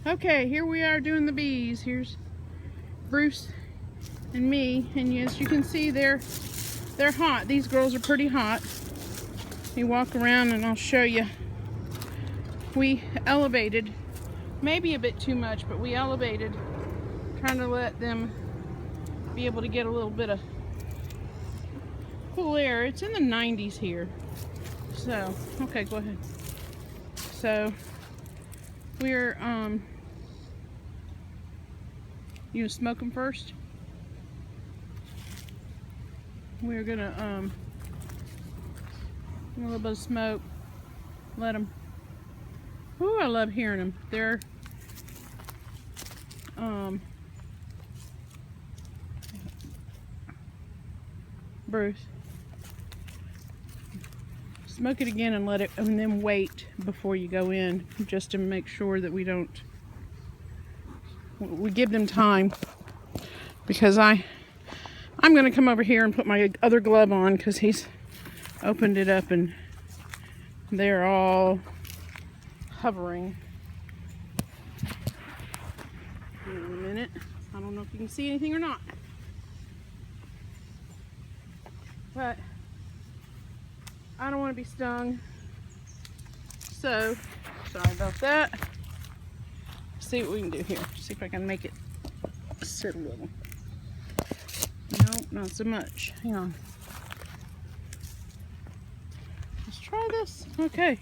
Okay, here we are doing the bees. Here's Bruce and me, and as you can see, they're hot. These girls are pretty hot. You walk around and I'll show you. We elevated, maybe a bit too much, but we elevated, trying to let them be able to get a little bit of cool air. It's in the 90s here. So, okay, go ahead. So, we're, you gonna smoke them first? We're gonna, a little bit of smoke. Let them. Ooh, I love hearing them. They're, Bruce. Smoke it again and let it, and then wait before you go in, just to make sure that we give them time. Because I'm gonna come over here and put my other glove on because he's opened it up and they're all hovering. In a minute. I don't know if you can see anything or not. But I don't want to be stung. So, sorry about that. Let's see what we can do here. See if I can make it sit a little. Nope, not so much. Hang on. Let's try this. Okay.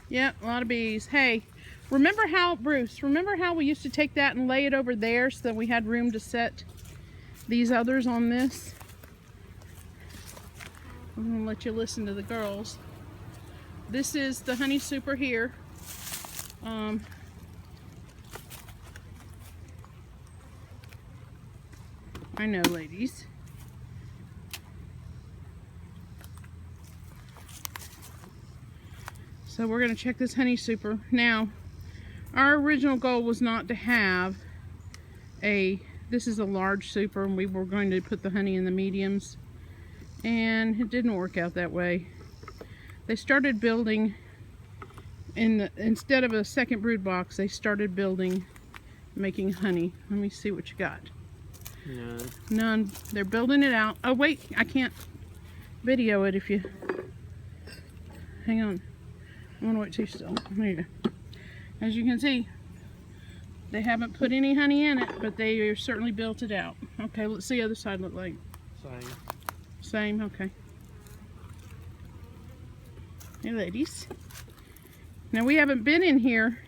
Yep, a lot of bees. Hey, remember how, Bruce, remember how we used to take that and lay it over there so that we had room to set these others on this? I'm going to let you listen to the girls. This is the honey super here. I know, ladies. So we're going to check this honey super. Now, our original goal was not to have this is a large super, and we were going to put the honey in the mediums. And it didn't work out that way. They started building, instead of a second brood box, they started making honey. Let me see what you got. None. None. They're building it out. Oh wait, I can't video it if you, hang on. I'm gonna wait till you still. There you go. As you can see, they haven't put any honey in it, but they certainly built it out. Okay, let's see the other side look like. Same. Same, okay. Hey ladies. Now we haven't been in here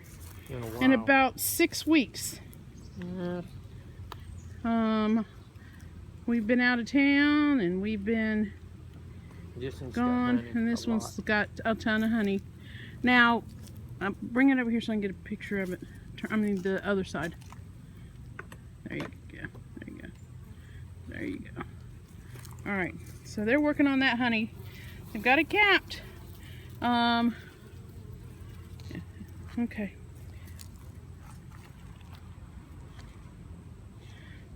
in about 6 weeks. We've been out of town and we've been gone, and this one's got a ton of honey. Now, bring it over here so I can get a picture of it. I mean the other side. There you go. There you go. There you go. All right, so they're working on that honey. They've got it capped. Okay.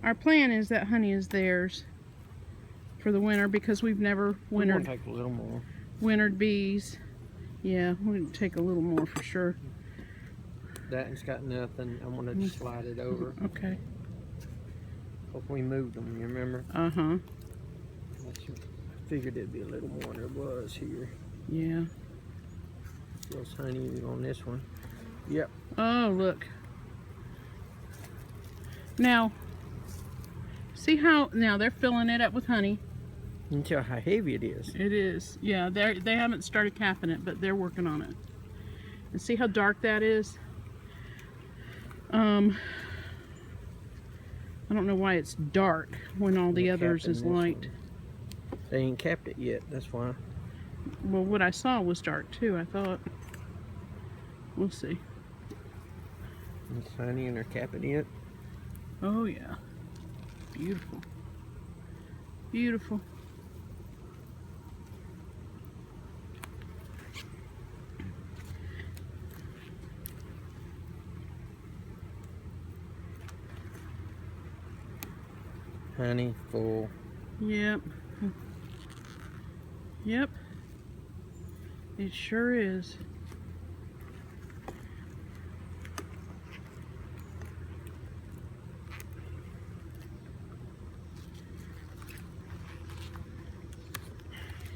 Our plan is that honey is theirs for the winter because we've never wintered. Take a little more. Wintered bees. Yeah, we'll take a little more for sure. That one's got nothing. I'm gonna just slide it over. Okay. Hope we moved them. You remember? Uh-huh. I figured it'd be a little more than it was here. Yeah. Feels honey on this one. Yep. Oh, look. Now, see how, now they're filling it up with honey. You can tell how heavy it is. It is. Yeah, they haven't started capping it, but they're working on it. And see how dark that is? I don't know why it's dark when all the others is light. They ain't capped it yet, that's why. Well, what I saw was dark too, I thought. We'll see. It's honey and they're capping it. Oh yeah. Beautiful. Beautiful. Honey full. Yep. Yep. It sure is.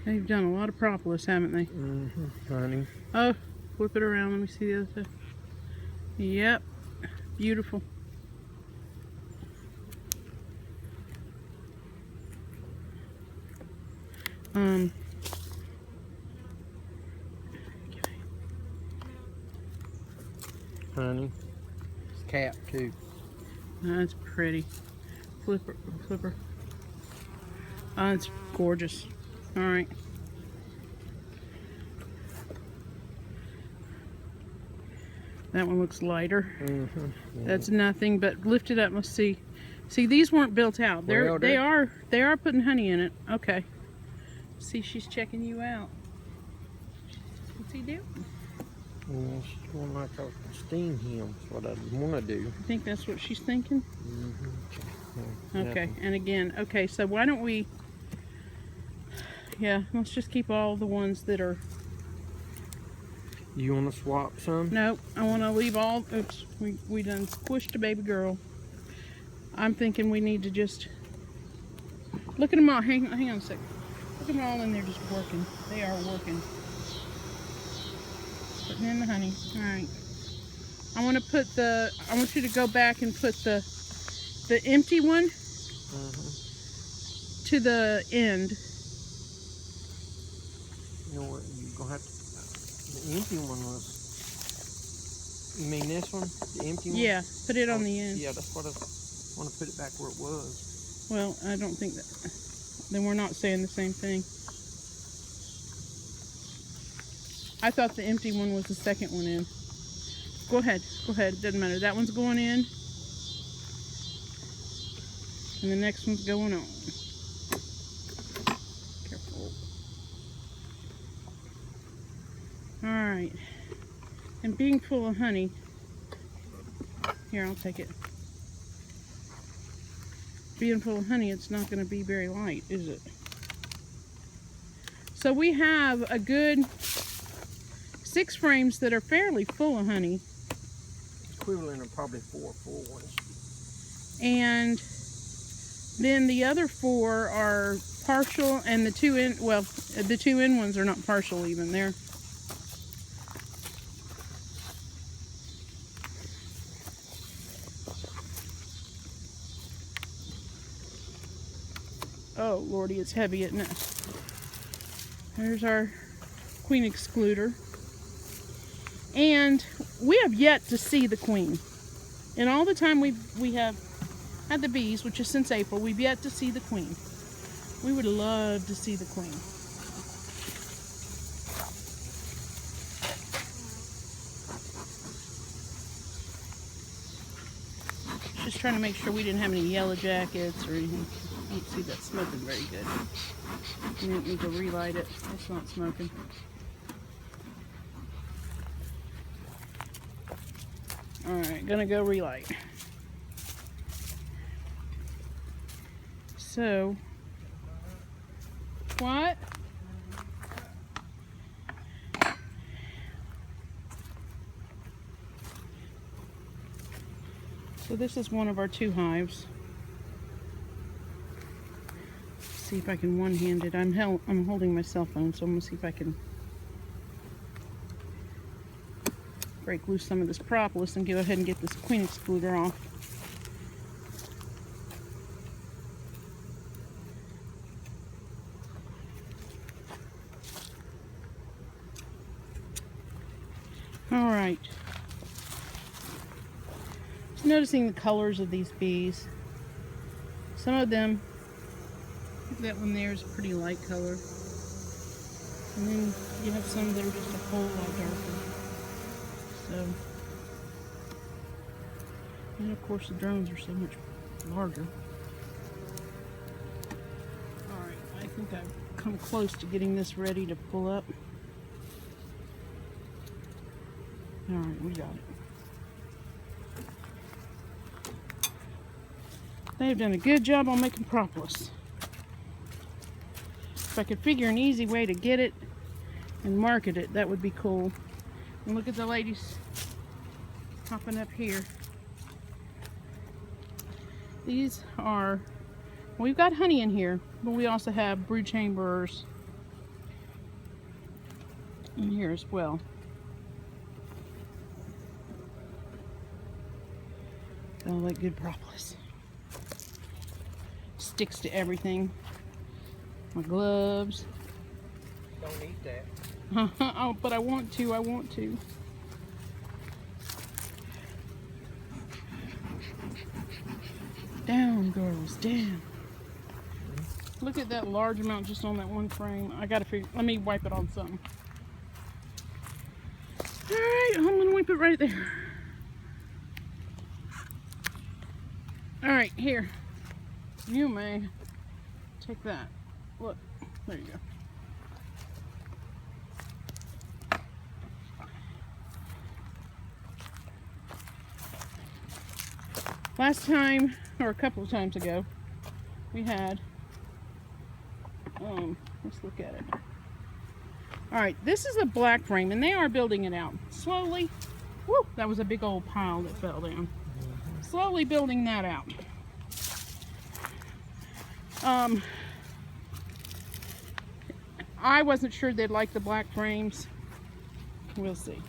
They've done a lot of propolis, haven't they? Honey. Oh, flip it around. Let me see the other side. Yep. Beautiful. Honey. It's cap too. That's pretty. Flipper. Oh, it's gorgeous. All right. That one looks lighter. Yeah. That's nothing, but lift it up. Let's see. See, these weren't built out. They are putting honey in it. Okay. See, she's checking you out. What's he doing? Yeah, she's going like I can steam him. That's what I want to do. I think that's what she's thinking. Okay, Nothing. and again, okay, so why don't we, yeah, let's just keep all the ones that are, You want to swap some? no, I want to leave all, oops, we done squished a baby girl. I'm thinking we need to just, look at them all, hang on a second. Look at them all in there just working. They are working. Putting in the honey. All right. I want you to go back and put the empty one to the end. You know what? You're going to have to. The empty one was. You mean this one? The empty one? Yeah, put it on the end. Yeah, that's what I want to put it back where it was. Well, I don't think that. Then we're not saying the same thing. I thought the empty one was the second one in. Go ahead. It doesn't matter. That one's going in. And the next one's going on. Careful. Alright. And being full of honey. Here, I'll take it. Being full of honey, it's not going to be very light, is it? So we have a good 6 frames that are fairly full of honey. Equivalent of probably 4 full ones. And then the other 4 are partial, and the 2 in, well, the 2 in ones are not partial even. They're oh lordy, it's heavy, isn't it? There's our queen excluder. And we have yet to see the queen. In all the time we have had the bees, which is since April, we've yet to see the queen. We would love to see the queen. Just trying to make sure we didn't have any yellow jackets or anything. I don't see that smoking very good. We didn't need to relight it. It's not smoking. Alright, gonna go relight. So, what? So this is one of our 2 hives. Let's see if I can one-hand it. I'm holding my cell phone, so I'm gonna see if I can break loose some of this propolis and go ahead and get this queen excluder off. All right. Just noticing the colors of these bees. Some of them, that one there is a pretty light color. And then you have some that are just a whole lot darker. So, and of course the drones are so much larger. Alright, I think I've come close to getting this ready to pull up. Alright, we got it. They've done a good job on making propolis. If I could figure an easy way to get it and market it, that would be cool. And look at the ladies popping up here. These are, we've got honey in here, but we also have brood chambers in here as well. All that good propolis. Sticks to everything. My gloves. Don't eat that. Oh, but I want to. I want to. Down, girls, down. Look at that large amount just on that one frame. I gotta figure. Let me wipe it on something. All right, I'm gonna wipe it right there. All right, here. You may take that. Look, there you go. Last time, or a couple of times ago, we had, let's look at it. All right, this is a black frame, and they are building it out slowly. Woo, that was a big old pile that fell down. Slowly building that out. I wasn't sure they'd like the black frames. We'll see.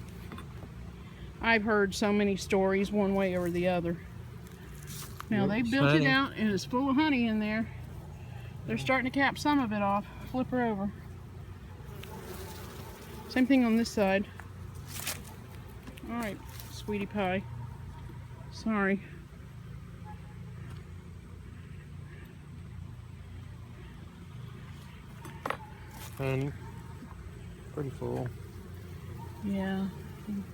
I've heard so many stories one way or the other. Now they built it out and it's full of honey in there. They're starting to cap some of it off. Flip her over. Same thing on this side. All right, sweetie pie. Sorry. Honey. Pretty full. Yeah.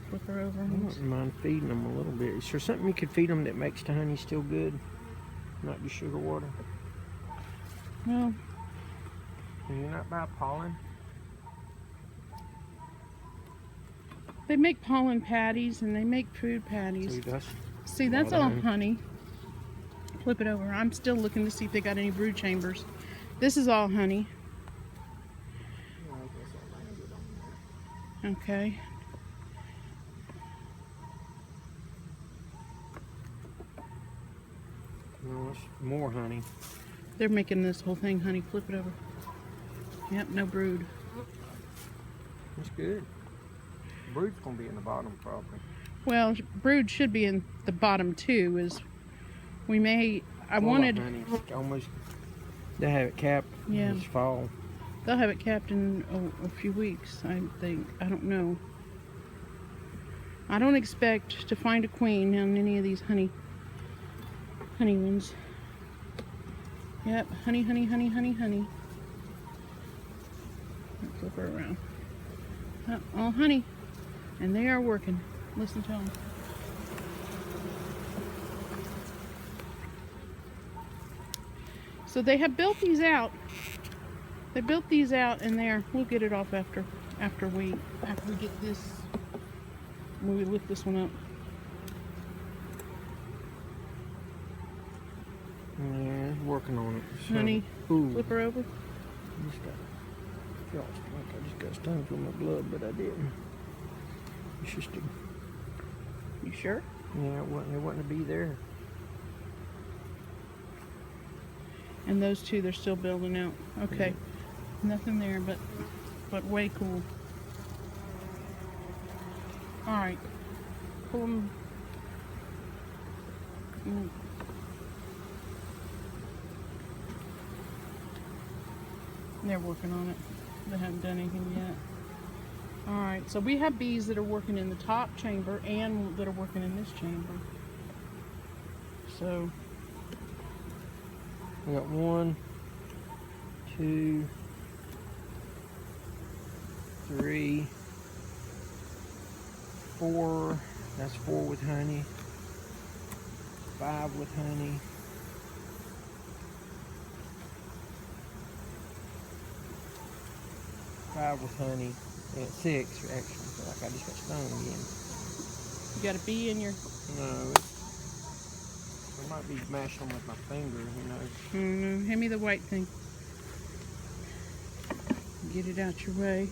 Flip her over. I wouldn't mind feeding them a little bit. Is there something you could feed them that makes the honey still good? Not just sugar water? Well, Can you not buy pollen? they make pollen patties and they make food patties. See, that's all honey. Flip it over. I'm still looking to see if they got any brood chambers. This is all honey. Okay. No, it's more honey. They're making this whole thing honey. Flip it over. Yep, no brood. That's good. Brood's gonna be in the bottom probably. Well, brood should be in the bottom too. I wanted. Honey. Almost. They have it capped. Yeah. This fall. They'll have it capped in a few weeks, I think. I don't know. I don't expect to find a queen on any of these honey ones. Yep, honey, honey, honey, honey, honey. Flip her around. All honey. And they are working. Listen to them. So they have built these out. They built these out in there. We'll get it off after we get this. When we lift this one up. Yeah, working on it. So, Honey, ooh, flip her over. I just got stung with my blood, but I didn't. It's just a, You sure? yeah, it wasn't to be there. And those two, they're still building out. Okay, nothing there, but way cool. All right, pull them. They're working on it. They haven't done anything yet. All right, so we have bees that are working in the top chamber and that are working in this chamber. So We got 1, 2, 3, 4. That's 4 with honey. 5 with honey. 5 with honey. And 6 actually. I feel like I just got stung again. you got a bee in your. No, I might be mashing them with my finger, you know. Hand me the white thing. Get it out your way.